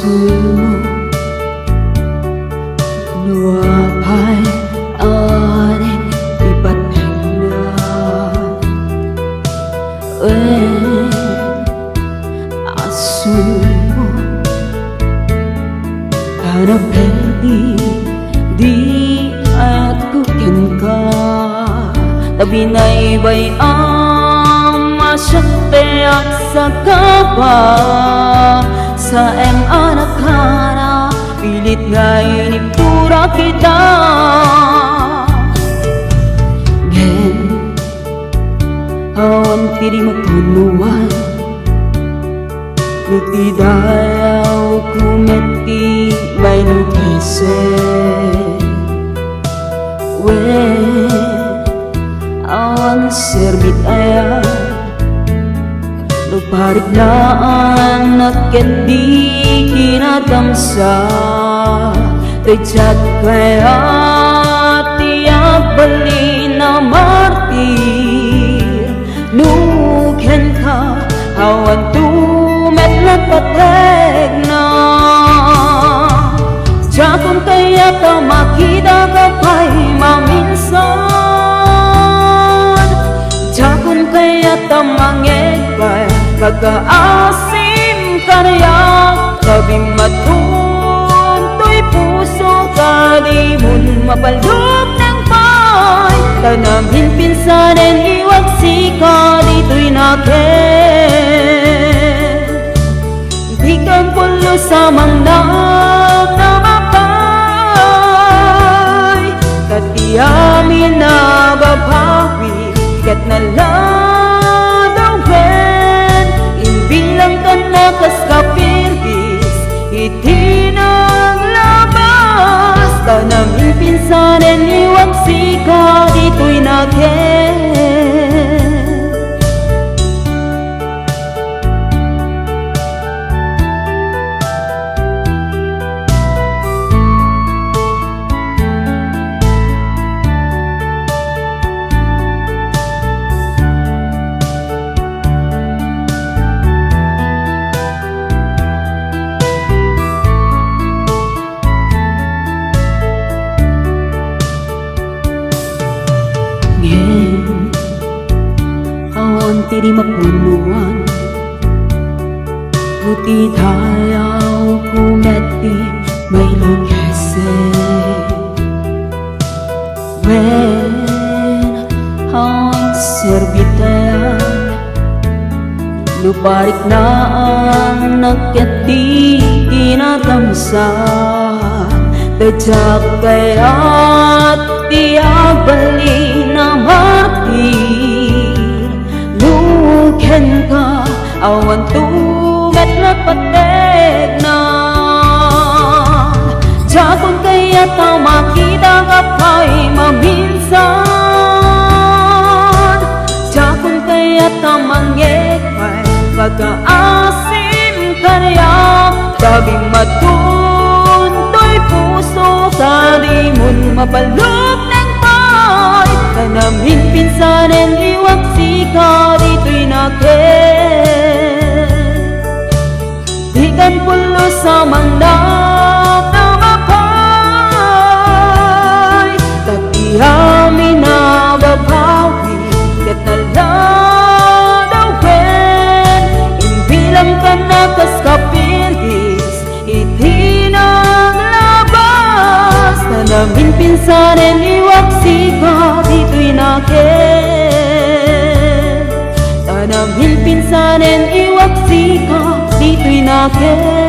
mo nuapay aning ipatena asul mo hanap di aku kenka tabi na iba'y masyakte at sakapa sa anak hana pilit nga iniptura kita gen awan tiri magpunuan nuti dayaw kumeti may nukese awan serbit ayah luparik na ang nakindi kinadamsa tejat kaya tiap beli na martir nuken ka awan tumet na patek na jakon kaya ta makita ka pa'y maminsan jakon kaya ta mangekay pagkaasim karya kabing matuntoy puso kalimun mapalog ng pay tanamin pinsanin iwag sika dito'y nakin di kang pulo sa mangnag na mapay katiyamin na babawi kat na lang kas kapirgis iti ng labas tanaming pinsanin iwag sika dito'y nakin awan tiri mapunuan nuti dayaw kumeti may lungese awan serbitaya luparik na ang naketi kinadamsa tejak kaya't tiap beli na martir nuken ka awan tumet na patek na jakon kaya ta makita ka pa'y maminsan jakon kaya ta mangekay pagkaasim karya tabing matuntoy puso kalimun mapalog ng pay tanamin pinsanin iwag sika dito'y nakin di kan pulo sa mangnag na mapay katiyamin na babawi kat naladawin imbilang ka na kas kapirgis iti ng labas tanamin pinsanin iwag sika dito'y nakin tanamin pinsanin iwag sika dito'y nakin